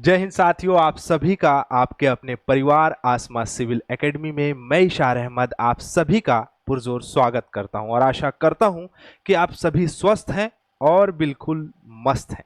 जय हिंद साथियों, आप सभी का आपके अपने परिवार आसमा सिविल एकेडमी में मैं इशार अहमद आप सभी का पुरजोर स्वागत करता हूं और आशा करता हूं कि आप सभी स्वस्थ हैं और बिल्कुल मस्त हैं।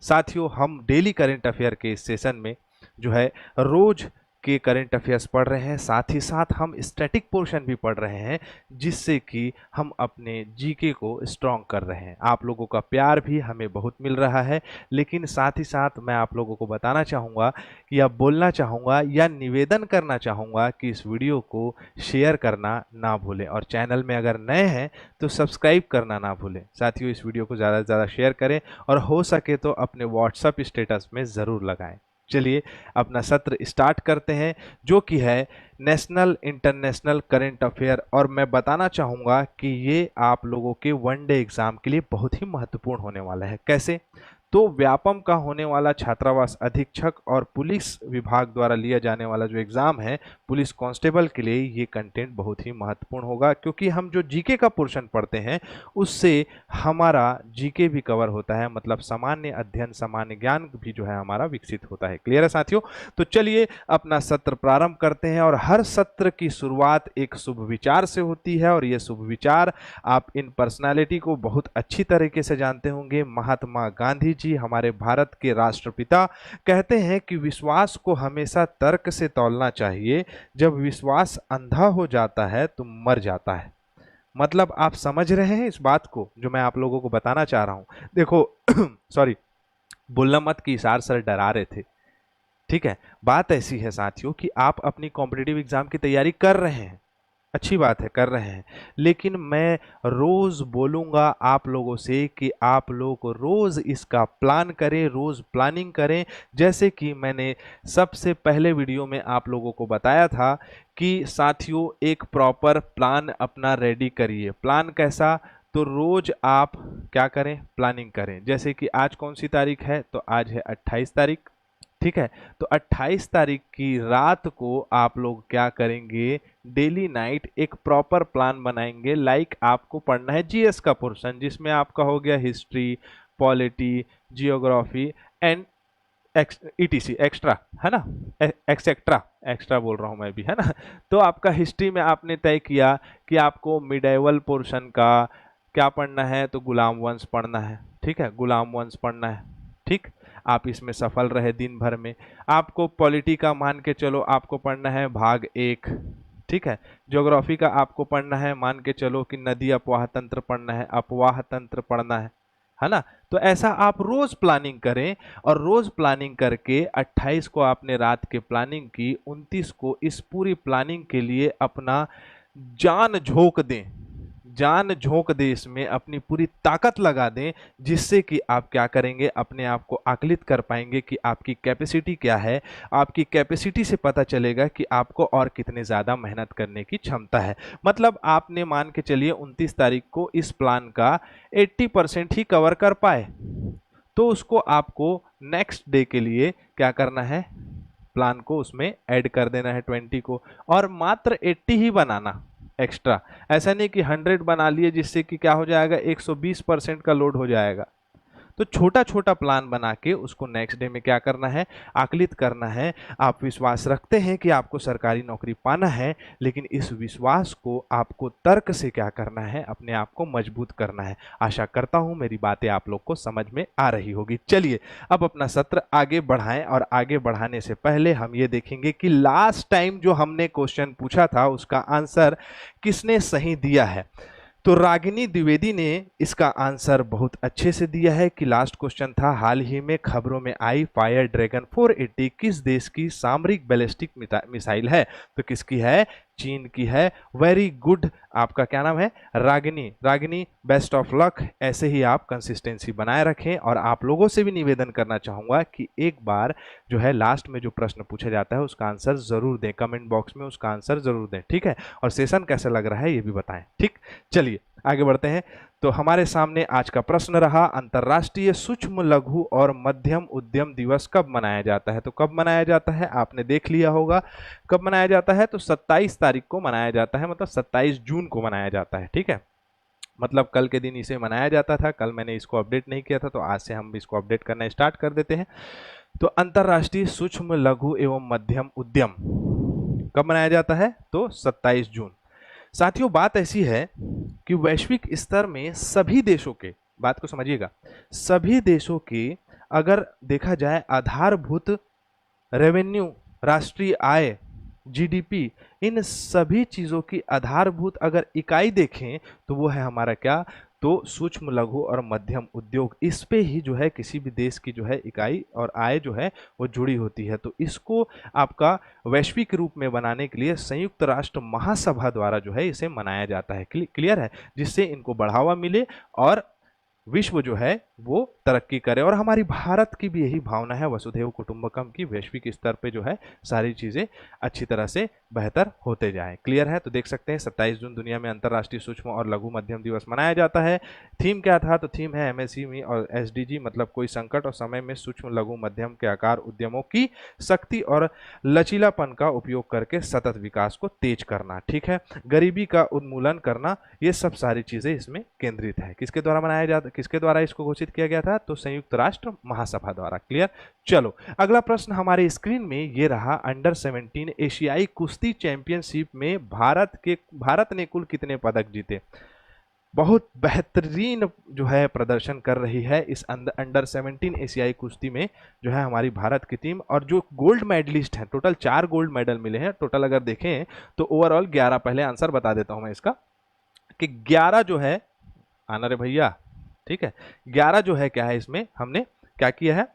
साथियों, हम डेली करंट अफेयर के इस सेशन में जो है रोज के करंट अफेयर्स पढ़ रहे हैं, साथ ही साथ हम स्टैटिक पोर्शन भी पढ़ रहे हैं, जिससे कि हम अपने जीके को स्ट्रॉन्ग कर रहे हैं। आप लोगों का प्यार भी हमें बहुत मिल रहा है, लेकिन साथ ही साथ मैं आप लोगों को बताना चाहूँगा या बोलना चाहूँगा या निवेदन करना चाहूँगा कि इस वीडियो को शेयर करना ना भूलें और चैनल में अगर नए हैं तो सब्सक्राइब करना ना भूलें। साथियों, इस वीडियो को ज़्यादा से ज़्यादा शेयर करें और हो सके तो अपने व्हाट्सएप स्टेटस में ज़रूर लगाएं। चलिए अपना सत्र स्टार्ट करते हैं, जो कि है नेशनल इंटरनेशनल करंट अफेयर। और मैं बताना चाहूँगा कि ये आप लोगों के वनडे एग्जाम के लिए बहुत ही महत्वपूर्ण होने वाला है। कैसे? तो व्यापम का होने वाला छात्रावास अधीक्षक और पुलिस विभाग द्वारा लिया जाने वाला जो एग्जाम है पुलिस कांस्टेबल के लिए, ये कंटेंट बहुत ही महत्वपूर्ण होगा, क्योंकि हम जो जीके का पोर्शन पढ़ते हैं उससे हमारा जीके भी कवर होता है, मतलब सामान्य अध्ययन सामान्य ज्ञान भी जो है हमारा विकसित होता है। क्लियर है साथियों? तो चलिए अपना सत्र प्रारंभ करते हैं। और हर सत्र की शुरुआत एक शुभ विचार से होती है, और ये शुभ विचार आप इन पर्सनालिटी को बहुत अच्छी तरीके से जानते होंगे। महात्मा गांधी जी, हमारे भारत के राष्ट्रपिता, कहते हैं कि विश्वास को हमेशा तर्क से तौलना चाहिए, जब विश्वास अंधा हो जाता है तो मर जाता है। मतलब आप समझ रहे हैं इस बात को जो मैं आप लोगों को बताना चाह रहा हूं? देखो सॉरी, बोलना मत कि इशार सर डरा रहे थे। ठीक है, बात ऐसी है साथियों कि आप अपनी कॉम्पिटिटिव एग्जाम की तैयारी कर रहे हैं, अच्छी बात है, कर रहे हैं, लेकिन मैं रोज बोलूंगा आप लोगों से कि आप लोग रोज इसका प्लान करें, रोज प्लानिंग करें। जैसे कि मैंने सबसे पहले वीडियो में आप लोगों को बताया था कि साथियों एक प्रॉपर प्लान अपना रेडी करिए। प्लान कैसा? तो रोज आप क्या करें? प्लानिंग करें। जैसे कि आज कौन सी तारीख है? तो आज है 28 तारीख। ठीक है, तो 28 तारीख की रात को आप लोग क्या करेंगे? डेली नाइट एक प्रॉपर प्लान बनाएंगे। लाइक आपको पढ़ना है जीएस का पोर्शन, जिसमें आपका हो गया history, polity, geography and etc extra, है ना? एक्सेट्रा, एक्स्ट्रा बोल रहा हूं मैं भी, है ना? तो आपका हिस्ट्री में आपने तय किया कि आपको मिडेवल पोर्शन का क्या पढ़ना है, तो गुलाम वंश पढ़ना है। ठीक है, गुलाम वंश पढ़ना है। ठीक, आप इसमें सफल रहे दिन भर में। आपको पॉलिटी का मान के चलो आपको पढ़ना है भाग 1। ठीक है, ज्योग्राफी का आपको पढ़ना है, मान के चलो कि नदी अपवाह तंत्र पढ़ना है, अपवाह तंत्र पढ़ना है ना? तो ऐसा आप रोज प्लानिंग करें, और रोज प्लानिंग करके 28 को आपने रात के प्लानिंग की, 29 को इस पूरी प्लानिंग के लिए अपना जान झोंक दें, जान झोंक दें, इसमें अपनी पूरी ताकत लगा दें, जिससे कि आप क्या करेंगे? अपने आप को आकलित कर पाएंगे कि आपकी कैपेसिटी क्या है। आपकी कैपेसिटी से पता चलेगा कि आपको और कितने ज़्यादा मेहनत करने की क्षमता है। मतलब आपने मान के चलिए 29 तारीख को इस प्लान का 80% ही कवर कर पाए, तो उसको आपको नेक्स्ट डे के लिए क्या करना है? प्लान को उसमें ऐड कर देना है 20 को, और मात्र 80 ही बनाना एक्स्ट्रा। ऐसा नहीं कि 100 बना लिए, जिससे कि क्या हो जाएगा? 120% का लोड हो जाएगा। तो छोटा छोटा प्लान बना के उसको नेक्स्ट डे में क्या करना है? आकलित करना है। आप विश्वास रखते हैं कि आपको सरकारी नौकरी पाना है, लेकिन इस विश्वास को आपको तर्क से क्या करना है? अपने आप को मजबूत करना है। आशा करता हूं मेरी बातें आप लोग को समझ में आ रही होगी। चलिए अब अपना सत्र आगे बढ़ाएं, और आगे बढ़ाने से पहले हम ये देखेंगे कि लास्ट टाइम जो हमने क्वेश्चन पूछा था उसका आंसर किसने सही दिया है। तो रागिनी द्विवेदी ने इसका आंसर बहुत अच्छे से दिया है कि लास्ट क्वेश्चन था, हाल ही में खबरों में आई फायर ड्रैगन 480 किस देश की सामरिक बैलिस्टिक मिसाइल है? तो किसकी है? चीन की है। Very good. आपका क्या नाम है? Ragini. Ragini, best of luck. ऐसे ही आप कंसिस्टेंसी बनाए रखें, और आप लोगों से भी निवेदन करना चाहूंगा कि एक बार जो है लास्ट में जो प्रश्न पूछा जाता है उसका आंसर जरूर दें, कमेंट बॉक्स में उसका आंसर जरूर दें। ठीक है, और सेशन कैसा लग रहा है ये भी बताएं। ठीक, चलिए आगे बढ़ते हैं। तो हमारे सामने आज का प्रश्न रहा, अंतर्राष्ट्रीय सूक्ष्म लघु और मध्यम उद्यम दिवस कब मनाया जाता है? तो कब मनाया जाता है आपने देख लिया होगा। कब मनाया जाता है? तो 27 तारीख को मनाया जाता है, मतलब 27 जून को मनाया जाता है। ठीक है, मतलब कल के दिन इसे मनाया जाता था। कल मैंने इसको अपडेट नहीं किया था, तो आज से हम इसको अपडेट करना स्टार्ट कर देते हैं। तो अंतरराष्ट्रीय सूक्ष्म लघु एवं मध्यम उद्यम कब मनाया जाता है? तो 27 जून। साथियों, बात ऐसी है कि वैश्विक स्तर में सभी देशों के, बात को समझिएगा, सभी देशों के अगर देखा जाए आधारभूत रेवेन्यू, राष्ट्रीय आय, जीडीपी, इन सभी चीजों की आधारभूत अगर इकाई देखें तो वो है हमारा क्या? तो सूक्ष्म लघु और मध्यम उद्योग। इस पे ही जो है किसी भी देश की जो है इकाई और आय जो है वो जुड़ी होती है। तो इसको आपका वैश्विक रूप में बनाने के लिए संयुक्त राष्ट्र महासभा द्वारा जो है इसे मनाया जाता है। क्लियर है? जिससे इनको बढ़ावा मिले और विश्व जो है वो तरक्की करे। और हमारी भारत की भी यही भावना है, वसुधैव कुटुंबकम की, वैश्विक स्तर पे जो है सारी चीजें अच्छी तरह से बेहतर होते जाएं। क्लियर है? तो देख सकते हैं 27 जून दुनिया में अंतरराष्ट्रीय सूक्ष्म और लघु मध्यम दिवस मनाया जाता है। थीम क्या था? तो थीम है एमएसएमई और एसडीजी, मतलब कोई संकट और समय में सूक्ष्म लघु मध्यम के आकार उद्यमों की शक्ति और लचीलापन का उपयोग करके सतत विकास को तेज करना। ठीक है? गरीबी का उन्मूलन करना, ये सब सारी चीजें इसमें केंद्रित है। किसके द्वारा मनाया जाता, किसके द्वारा इसको घोषित किया गया था? तो संयुक्त राष्ट्र महासभा द्वारा। क्लियर? चलो अगला प्रश्न हमारे स्क्रीन में ये रहा, अंडर 17 एशियाई कुश्ती चैंपियनशिप में भारत ने कुल कितने पदक जीते? बहुत बेहतरीन जो है प्रदर्शन कर रही है इस अंडर 17 एशियाई कुश्ती में जो है हमारी भारत की टीम। और जो गोल्ड मेडलिस्ट हैं, टोटल 4 गोल्ड मेडल मिले हैं टोटल अगर देखें तो ओवरऑल 11। पहले आंसर बता देता हूं मैं इसका कि 11 जो है, आना रे भैया, ठीक है, 11 जो है क्या है, इसमें हमने क्या किया है,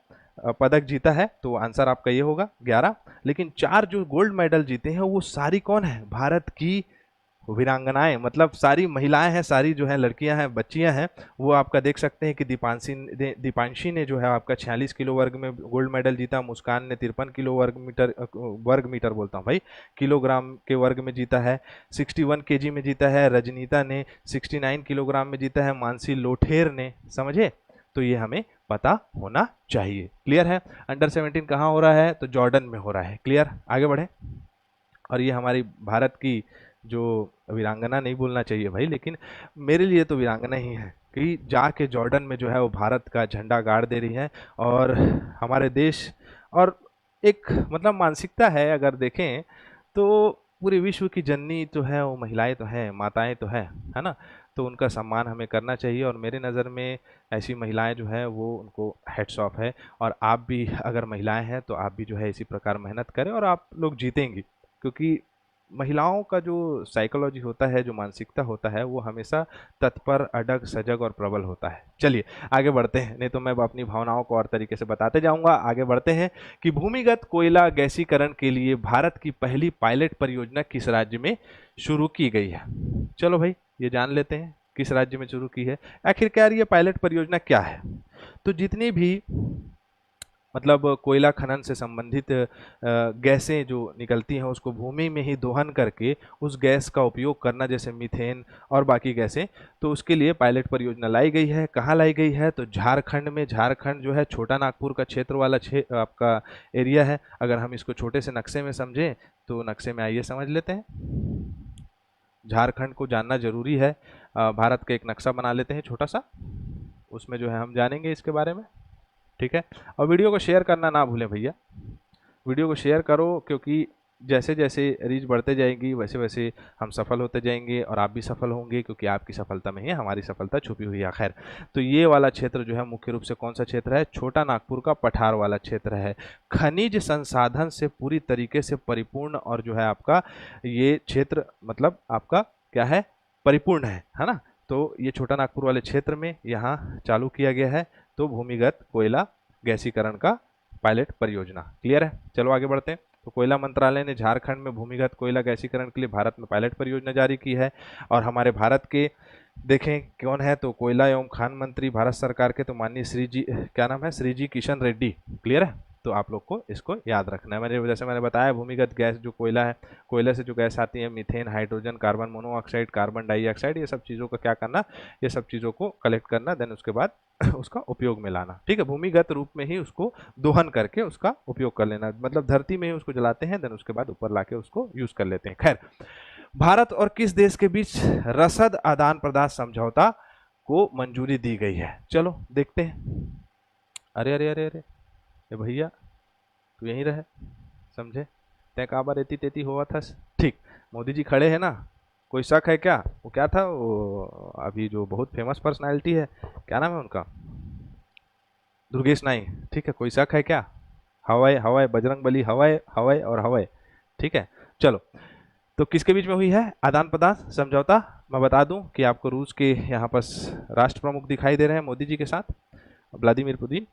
पदक जीता है। तो आंसर आपका ये होगा 11। लेकिन 4 जो गोल्ड मेडल जीते हैं वो सारी कौन है? भारत की वीरांगनाएं, मतलब सारी महिलाएं हैं, सारी जो है लड़कियां हैं, बच्चियां हैं। वो आपका देख सकते हैं कि दीपांशी ने जो है आपका 46 किलो वर्ग में गोल्ड मेडल जीता, मुस्कान ने 53 किलो वर्ग मीटर बोलता हूँ भाई, किलोग्राम के वर्ग में जीता है, 61 केजी में जीता है, रजनीता ने 69 किलोग्राम में जीता है, मानसी लोठेर ने, समझे? तो ये हमें पता होना चाहिए। क्लियर है? अंडर 17 कहाँ हो रहा है? तो जॉर्डन में हो रहा है। क्लियर? आगे बढ़े। और ये हमारी भारत की जो वीरांगना नहीं बोलना चाहिए भाई, लेकिन मेरे लिए तो वीरांगना ही है कि जाके जॉर्डन में जो है वो भारत का झंडा गाड़ दे रही है। और हमारे देश और एक मतलब मानसिकता है, अगर देखें तो पूरे विश्व की जननी तो है वो महिलाएं तो हैं, माताएं तो है ना? तो उनका सम्मान हमें करना चाहिए। और मेरे नज़र में ऐसी महिलाएं जो है वो उनको हेड्स ऑफ है। और आप भी अगर महिलाएं हैं तो आप भी जो है इसी प्रकार मेहनत करें और आप लोग जीतेंगी। क्योंकि महिलाओं का जो साइकोलॉजी होता है, जो मानसिकता होता है, वो हमेशा तत्पर, अडग, सजग और प्रबल होता है। चलिए आगे बढ़ते हैं, नहीं तो मैं अपनी भावनाओं को और तरीके से बताते जाऊंगा। आगे बढ़ते हैं कि भूमिगत कोयला गैसीकरण के लिए भारत की पहली पायलट परियोजना किस राज्य में शुरू की गई है? चलो भाई ये जान लेते हैं किस राज्य में शुरू की है। आखिरकार ये पायलट परियोजना क्या है? तो जितनी भी मतलब कोयला खनन से संबंधित गैसें जो निकलती हैं उसको भूमि में ही दोहन करके उस गैस का उपयोग करना, जैसे मीथेन और बाकी गैसें, तो उसके लिए पायलट परियोजना लाई गई है। कहाँ लाई गई है? तो झारखंड में। झारखंड जो है छोटा नागपुर का क्षेत्र वाला आपका एरिया है। अगर हम इसको छोटे से नक्शे में समझें तो नक्शे में आइए समझ लेते हैं। झारखंड को जानना जरूरी है। भारत का एक नक्शा बना लेते हैं छोटा सा, उसमें जो है हम जानेंगे इसके बारे में। ठीक है? और वीडियो को शेयर करना ना भूलें भैया, वीडियो को शेयर करो, क्योंकि जैसे जैसे रीच बढ़ते जाएंगी वैसे वैसे हम सफल होते जाएंगे और आप भी सफल होंगे, क्योंकि आपकी सफलता में ही हमारी सफलता छुपी हुई है। खैर, तो ये वाला क्षेत्र जो है मुख्य रूप से कौन सा क्षेत्र है? छोटा नागपुर का पठार वाला क्षेत्र है। खनिज संसाधन से पूरी तरीके से परिपूर्ण और जो है आपका ये क्षेत्र मतलब आपका क्या है? परिपूर्ण है ना? तो ये छोटा नागपुर वाले क्षेत्र में यहाँ चालू किया गया है तो भूमिगत कोयला गैसीकरण का पायलट परियोजना। क्लियर है? चलो आगे बढ़ते हैं। तो कोयला मंत्रालय ने झारखंड में भूमिगत कोयला गैसीकरण के लिए भारत में पायलट परियोजना जारी की है। और हमारे भारत के देखें कौन है, तो कोयला एवं खान मंत्री भारत सरकार के तो माननीय श्री जी, क्या नाम है, श्री जी किशन रेड्डी। क्लियर है? तो आप लोग को इसको याद रखना है। मैंने जैसे मैंने बताया भूमिगत गैस जो कोयला है, कोयले से जो गैस आती है, methane, hydrogen, carbon monoxide, carbon dioxide, ये सब चीज़ों का क्या करना, ये सब चीज़ों को कलेक्ट करना, देन उसके बाद उसका उपयोग में लाना। ठीक है? भूमिगत रूप में ही उसको दोहन करके उसका उपयोग कर लेना, मतलब धरती में ही उसको जलाते हैं, देन उसके बाद ऊपर लाके उसको यूज कर लेते हैं। खैर, भारत और किस देश के बीच रसद आदान प्रदान समझौता को मंजूरी दी गई है? चलो देखते हैं। अरे अरे अरे अरे भैया, तू यहीं रहे, समझे, तय का बार एती तेती हुआ था। ठीक, मोदी जी खड़े हैं ना, कोई शक है क्या? वो क्या था, वो अभी जो बहुत फेमस पर्सनालिटी है, क्या नाम है उनका, दुर्गेश नाई, ठीक है, कोई शक है क्या? हवाए हवाए बजरंग बली, हवाए हवाए और हवाए, ठीक है। चलो, तो किसके बीच में हुई है आदान प्रदान समझौता? मैं बता दूं कि आपको रूस के यहाँ पर राष्ट्र प्रमुख दिखाई दे रहे हैं मोदी जी के साथ, व्लादिमीर पुतिन,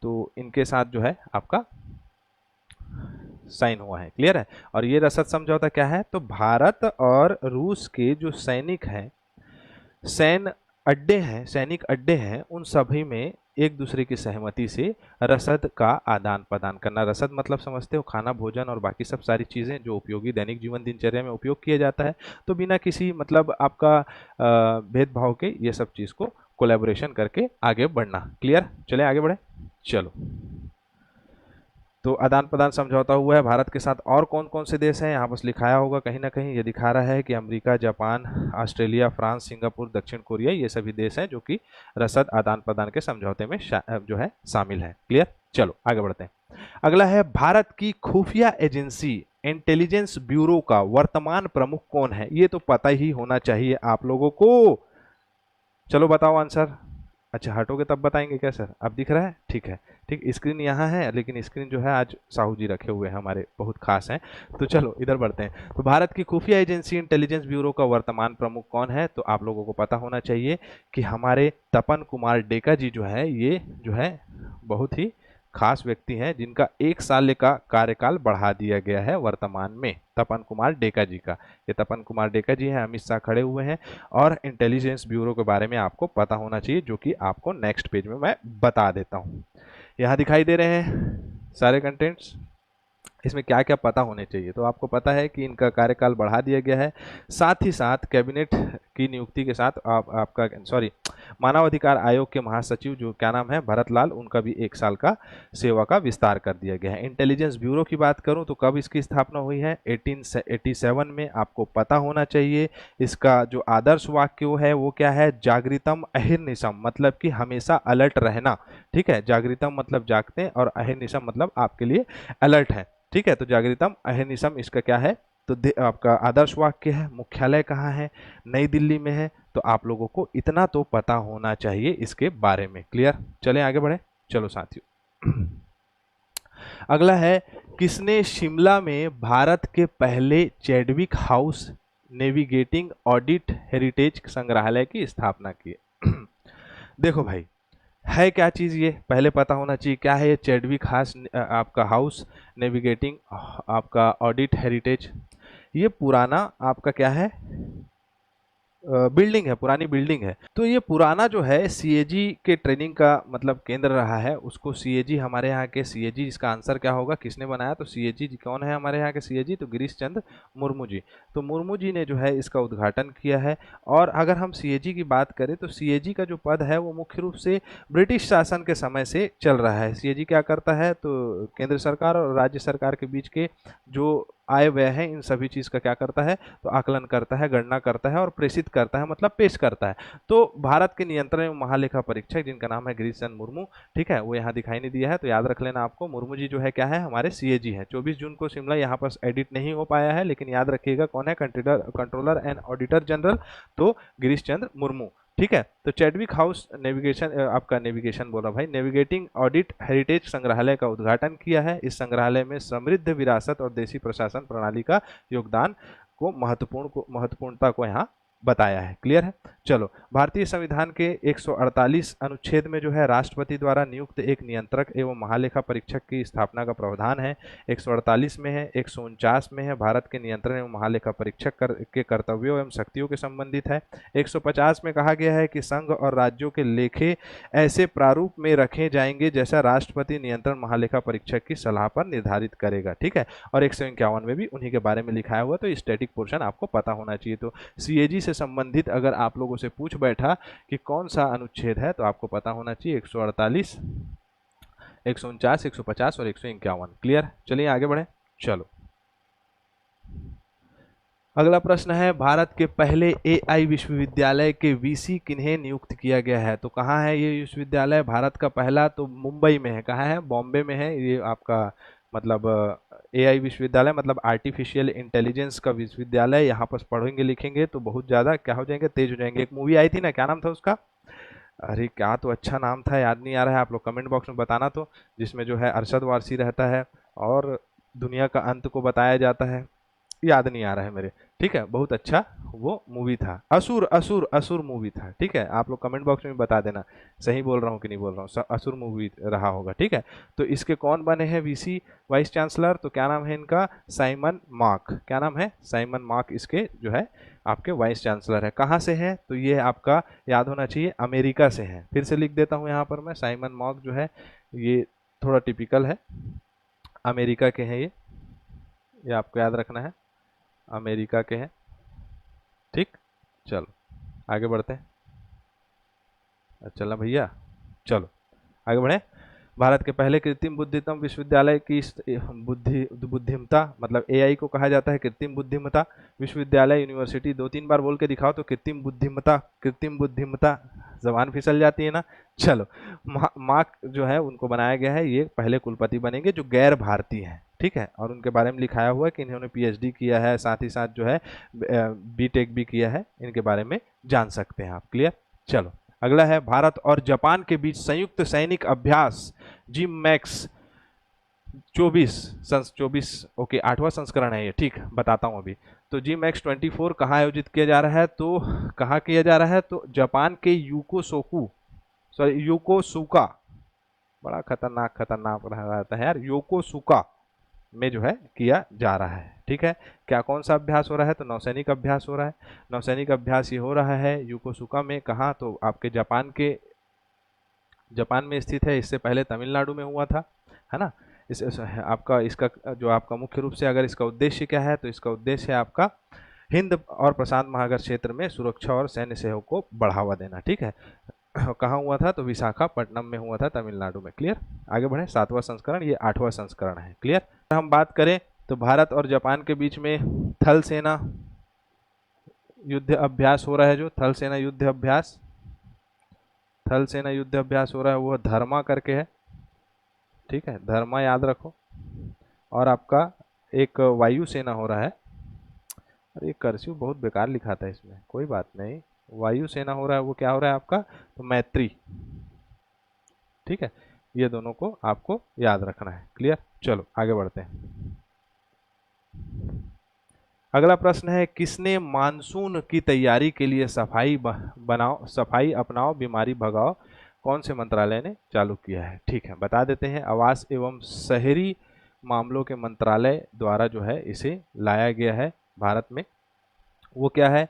तो इनके साथ जो है आपका साइन हुआ है, क्लियर है। और ये रसद समझौता क्या है, तो भारत और रूस के जो सैनिक हैं, सैन्य अड्डे हैं, सैनिक अड्डे हैं, उन सभी में एक दूसरे की सहमति से रसद का आदान प्रदान करना। रसद मतलब समझते हो, खाना, भोजन और बाकी सब सारी चीज़ें जो उपयोगी दैनिक जीवन दिनचर्या में उपयोग किया जाता है, तो बिना किसी मतलब आपका भेदभाव के ये सब चीज़ को कोलैबोरेशन करके आगे बढ़ना। क्लियर, चले आगे बढ़े। चलो, तो आदान प्रदान समझौता हुआ है भारत के साथ। और कौन कौन से देश हैं, यहाँ पर लिखाया होगा कहीं ना कहीं, ये दिखा रहा है कि America, Japan, Australia, France, Singapore, दक्षिण कोरिया, ये सभी देश हैं जो कि रसद आदान प्रदान के समझौते में जो है शामिल है। क्लियर, चलो आगे बढ़ते हैं। अगला है, भारत की खुफिया एजेंसी इंटेलिजेंस ब्यूरो का वर्तमान प्रमुख कौन है? ये तो पता ही होना चाहिए आप लोगों को। चलो बताओ आंसर। अच्छा, हटोगे तब बताएंगे क्या सर? अब दिख रहा है, ठीक है, ठीक। स्क्रीन यहाँ है, लेकिन स्क्रीन जो है आज साहू जी रखे हुए हैं, हमारे बहुत खास हैं। तो चलो इधर बढ़ते हैं। तो भारत की खुफिया एजेंसी इंटेलिजेंस ब्यूरो का वर्तमान प्रमुख कौन है? तो आप लोगों को पता होना चाहिए कि हमारे तपन कुमार डेका जी जो है, ये जो है बहुत ही खास व्यक्ति हैं, जिनका 1 साल का कार्यकाल बढ़ा दिया गया है वर्तमान में, तपन कुमार डेका जी का। ये तपन कुमार डेका जी हैं, अमित शाह खड़े हुए हैं, और इंटेलिजेंस ब्यूरो के बारे में आपको पता होना चाहिए, जो कि आपको नेक्स्ट पेज में मैं बता देता हूँ। यहाँ दिखाई दे रहे हैं सारे कंटेंट्स, इसमें क्या क्या पता होने चाहिए। तो आपको पता है कि इनका कार्यकाल बढ़ा दिया गया है, साथ ही साथ कैबिनेट की नियुक्ति के साथ आपका मानव अधिकार आयोग के महासचिव जो क्या नाम है, भरत लाल, उनका भी 1 साल का सेवा का विस्तार कर दिया गया है। इंटेलिजेंस ब्यूरो की बात करूं तो कब इसकी स्थापना हुई है? 1887 में। आपको पता होना चाहिए इसका जो आदर्श वाक्य है वो क्या है? जागृतम अहिर्निशम, मतलब कि हमेशा अलर्ट रहना, ठीक है। जागृतम मतलब जागते, और अहिर्निशम मतलब आपके लिए अलर्ट है, ठीक है। तो जागृतम अहिर्निशम इसका क्या है? तो आपका आदर्श वाक्य है। मुख्यालय कहाँ है? नई दिल्ली में है। तो आप लोगों को इतना तो पता होना चाहिए इसके बारे में। क्लियर, चलें आगे बढ़े। चलो साथियों, अगला है, किसने शिमला में भारत के पहले Chadwick house navigating audit heritage संग्रहालय की स्थापना की? देखो भाई, है क्या चीज़ ये पहले पता होना चाहिए। क्या है ये चैडविक आपका हाउस नेविगेटिंग आपका ऑडिट हेरिटेज? ये पुराना आपका क्या है, बिल्डिंग है, पुरानी बिल्डिंग है। तो ये पुराना जो है सीएजी के ट्रेनिंग का मतलब केंद्र रहा है, उसको सीएजी, हमारे यहाँ के सीएजी, इसका आंसर क्या होगा, किसने बनाया? तो सीएजी जी कौन है हमारे यहाँ के सीएजी? तो गिरीश चंद्र मुर्मू जी। तो मुर्मू जी ने जो है इसका उद्घाटन किया है। और अगर हम सीएजी की बात करें तो सीएजी का जो पद है वो मुख्य रूप से ब्रिटिश शासन के समय से चल रहा है। सीएजी क्या करता है? तो केंद्र सरकार और राज्य सरकार के बीच के जो आय व्यय है, इन सभी चीज़ का क्या करता है? तो आकलन करता है, गणना करता है और प्रेषित करता है, मतलब पेश करता है। तो भारत के नियंत्रण में महालेखा परीक्षक जिनका नाम है गिरीश चंद्र मुर्मू, ठीक है, वो यहाँ दिखाई नहीं दिया है, तो याद रख लेना आपको। मुर्मू जी जो है क्या है? हमारे सीएजी हैं। 24 जून को शिमला यहाँ पर एडिट नहीं हो पाया है, लेकिन याद रखिएगा कौन है? कंट्रोलर एंड ऑडिटर जनरल, तो गिरीश चंद्र मुर्मू, ठीक है। तो चैडविक हाउस नेविगेशन आपका नेविगेशन बोला भाई, नेविगेटिंग ऑडिट हेरिटेज संग्रहालय का उद्घाटन किया है। इस संग्रहालय में समृद्ध विरासत और देशी प्रशासन प्रणाली का योगदान को महत्वपूर्णता को यहाँ बताया है। क्लियर है। चलो, भारतीय संविधान के 148 अनुच्छेद में जो है राष्ट्रपति द्वारा नियुक्त एक नियंत्रक एवं महालेखा परीक्षक की स्थापना का प्रावधान है। 148 में है, 149 में है, भारत के नियंत्रण एवं महालेखा परीक्षक के कर्तव्यों एवं शक्तियों के संबंधित है। 150 में कहा गया है कि संघ और राज्यों के लेखे ऐसे प्रारूप में रखे जाएंगे जैसा राष्ट्रपति नियंत्रण महालेखा परीक्षक की सलाह पर निर्धारित करेगा, ठीक है। और 151 में भी उन्हीं के बारे में लिखाया हुआ, तो स्टैटिक पोर्शन आपको पता होना चाहिए। तो सीएजी से संबंधित अगर आप लोगों से पूछ बैठा कि कौन सा अनुच्छेद है, तो आपको पता होना चाहिए 148, 149, 150 और 151। क्लियर, चलिए आगे बढ़े। चलो, अगला प्रश्न है, भारत के पहले एआई विश्वविद्यालय के वीसी किन्हें नियुक्त किया गया है? तो कहाँ है ये विश्वविद्यालय? भारत का पहला तो मुंबई में है। कहाँ है? बॉम्बे में है। ये आपका मतलब एआई विश्वविद्यालय मतलब आर्टिफिशियल इंटेलिजेंस का विश्वविद्यालय। यहाँ पर पढ़ेंगे लिखेंगे तो बहुत ज़्यादा क्या हो जाएंगे, तेज हो जाएंगे। एक मूवी आई थी ना, क्या नाम था उसका, अरे क्या तो अच्छा नाम था, याद नहीं आ रहा है, आप लोग कमेंट बॉक्स में बताना तो। जिसमें जो है अरशद वारसी रहता है और दुनिया का अंत को बताया जाता है, याद नहीं आ रहा है मेरे। ठीक है, बहुत अच्छा वो मूवी था, असुर असुर असुर मूवी था। ठीक है, आप लोग कमेंट बॉक्स में बता देना सही बोल रहा हूँ कि नहीं बोल रहा हूँ, असुर मूवी रहा होगा। ठीक है, तो इसके कौन बने हैं वीसी वाइस चांसलर, तो क्या नाम है इनका, साइमन मार्क। क्या नाम है, साइमन मार्क इसके जो है आपके वाइस चांसलर है। कहाँ से है, तो ये आपका याद होना चाहिए अमेरिका से है। फिर से लिख देता हूँ यहाँ पर मैं, साइमन मार्क जो है ये थोड़ा टिपिकल है, अमेरिका के हैं ये आपको याद रखना है, अमेरिका के हैं। ठीक, चलो आगे बढ़ते हैं। चलना भैया, चलो आगे बढ़े। भारत के पहले कृत्रिम बुद्धिमत्ता विश्वविद्यालय की बुद्धिमत्ता मतलब एआई को कहा जाता है कृत्रिम बुद्धिमत्ता विश्वविद्यालय यूनिवर्सिटी। 2-3 बार बोल के दिखाओ तो कृत्रिम बुद्धिमत्ता, कृत्रिम बुद्धिमत्ता, जबान फिसल जाती है ना। चलो, मार्क जो है उनको बनाया गया है, ये पहले कुलपति बनेंगे जो गैर भारतीय हैं। ठीक है, और उनके बारे में लिखाया हुआ है कि इन्होंने पीएचडी किया है, साथ ही साथ जो है बीटेक भी किया है, इनके बारे में जान सकते हैं आप। क्लियर, चलो अगला है भारत और जापान के बीच संयुक्त सैनिक अभ्यास जिम मैक्स 24 ओके 8वां संस्करण है ये। ठीक, बताता हूं अभी। तो जी मैक्स 24 कहाँ आयोजित किया जा रहा है, तो कहाँ किया जा रहा है, तो जापान के योकोसुका, बड़ा खतरनाक खतरनाक रहता है यार, योकोसुका में जो है किया जा रहा है। ठीक है, क्या कौन सा अभ्यास हो रहा है, तो नौसैनिक अभ्यास हो रहा है। नौसैनिक अभ्यास ये हो रहा है योकोसुका में, कहाँ, तो आपके जापान में स्थित है। इससे पहले तमिलनाडु में हुआ था, है ना। आपका इसका जो आपका मुख्य रूप से अगर इसका उद्देश्य क्या है, तो इसका उद्देश्य है आपका हिंद और प्रशांत महासागर क्षेत्र में सुरक्षा और सैन्य सहयोग को बढ़ावा देना। ठीक है, कहाँ हुआ था, तो विशाखापट्टनम में हुआ था, तमिलनाडु में। क्लियर, आगे बढ़े। 7वां संस्करण, ये 8वां संस्करण है। क्लियर, हम बात करें तो भारत और जापान के बीच में थल सेना युद्ध अभ्यास हो रहा है, जो थल सेना युद्ध अभ्यास हो रहा है वो धर्मा करके है। ठीक है, धर्मा याद रखो। और आपका एक वायु सेना हो रहा है, अरे कर्सिव बहुत बेकार लिखा था इसमें, कोई बात नहीं, वायु सेना हो रहा है, वो क्या हो रहा है आपका, तो मैत्री। ठीक है, ये दोनों को आपको याद रखना है। क्लियर, चलो आगे बढ़ते हैं। अगला प्रश्न है, किसने मानसून की तैयारी के लिए सफाई अपनाओ बीमारी भगाओ कौन से मंत्रालय ने चालू किया है। ठीक है, बता देते हैं, आवास एवं शहरी मामलों के मंत्रालय द्वारा जो है इसे लाया गया है भारत में। वो क्या है,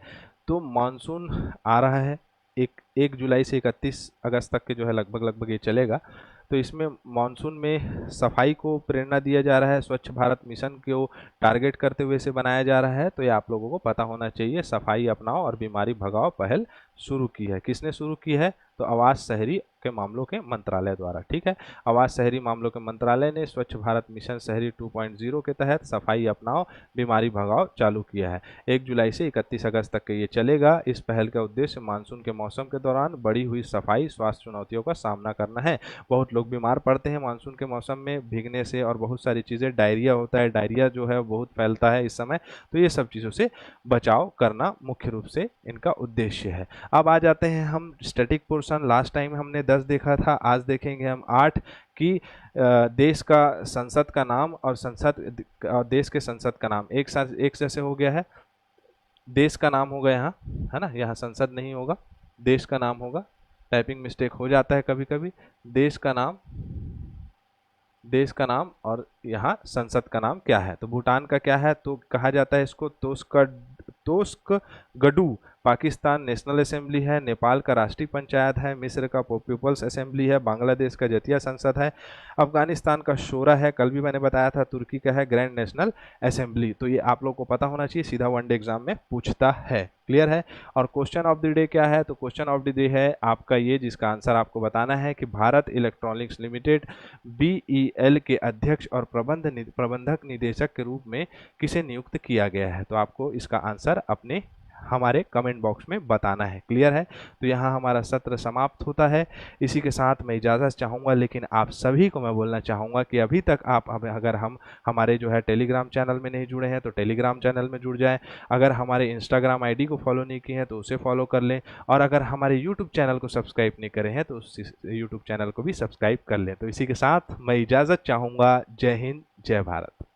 तो मानसून आ रहा है, 1 जुलाई से 31 अगस्त तक के जो है लगभग ये चलेगा। तो इसमें मानसून में सफाई को प्रेरणा दिया जा रहा है, स्वच्छ भारत मिशन को टारगेट करते हुए इसे बनाया जा रहा है। तो ये आप लोगों को पता होना चाहिए, सफाई अपनाओ और बीमारी भगाओ पहल शुरू की है। किसने शुरू की है, तो आवास शहरी के मामलों के मंत्रालय द्वारा। ठीक है, आवास शहरी मामलों के मंत्रालय ने स्वच्छ भारत मिशन शहरी 2.0 के तहत सफाई अपनाओ बीमारी भगाओ चालू किया है। 1 जुलाई से 31 अगस्त तक के ये चलेगा। इस पहल का उद्देश्य मानसून के मौसम के दौरान बढ़ी हुई सफाई स्वास्थ्य चुनौतियों का सामना करना है। बहुत लोग बीमार पड़ते हैं मानसून के मौसम में भीगने से, और बहुत सारी चीज़ें, डायरिया होता है, डायरिया जो है बहुत फैलता है इस समय। तो ये सब चीज़ों से बचाव करना मुख्य रूप से इनका उद्देश्य है। अब आ जाते हैं हम स्टैटिक पोर्शन। लास्ट टाइम हमने 10 देखा था, आज देखेंगे हम 8 कि देश का संसद का नाम और देश के संसद का नाम एक साथ एक जैसे हो गया है। देश का नाम होगा यहाँ, है ना, यहाँ संसद नहीं होगा, देश का नाम होगा। टाइपिंग मिस्टेक हो जाता है कभी कभी। देश का नाम और यहाँ संसद का नाम क्या है, तो भूटान का क्या है, तो कहा जाता है इसको तोस्क गडू। पाकिस्तान नेशनल असेंबली है। नेपाल का राष्ट्रीय पंचायत है। मिस्र का पीपल्स असेंबली है। बांग्लादेश का जतिया संसद है। अफगानिस्तान का शोरा है, कल भी मैंने बताया था। तुर्की का है ग्रैंड नेशनल असेंबली। तो ये आप लोग को पता होना चाहिए, सीधा वनडे एग्जाम में पूछता है। क्लियर है। और क्वेश्चन ऑफ द डे क्या है, तो क्वेश्चन ऑफ द डे है आपका ये, जिसका आंसर आपको बताना है कि भारत इलेक्ट्रॉनिक्स लिमिटेड BEL के अध्यक्ष और प्रबंधक निदेशक के रूप में किसे नियुक्त किया गया है। तो आपको इसका आंसर अपने हमारे कमेंट बॉक्स में बताना है। क्लियर है? तो यहाँ हमारा सत्र समाप्त होता है। इसी के साथ मैं इजाज़त चाहूँगा, लेकिन आप सभी को मैं बोलना चाहूँगा कि अभी तक आप अगर हम हमारे जो है टेलीग्राम चैनल में नहीं जुड़े हैं तो टेलीग्राम चैनल में जुड़ जाएं। अगर हमारे इंस्टाग्राम आईडी को फॉलो नहीं किए हैं तो उसे फॉलो कर लें, और अगर हमारे यूट्यूब चैनल को सब्सक्राइब नहीं करे हैं तो उस यूट्यूब चैनल को भी सब्सक्राइब कर लें। तो इसी के साथ मैं इजाज़त चाहूँगा। जय हिंद, जय भारत।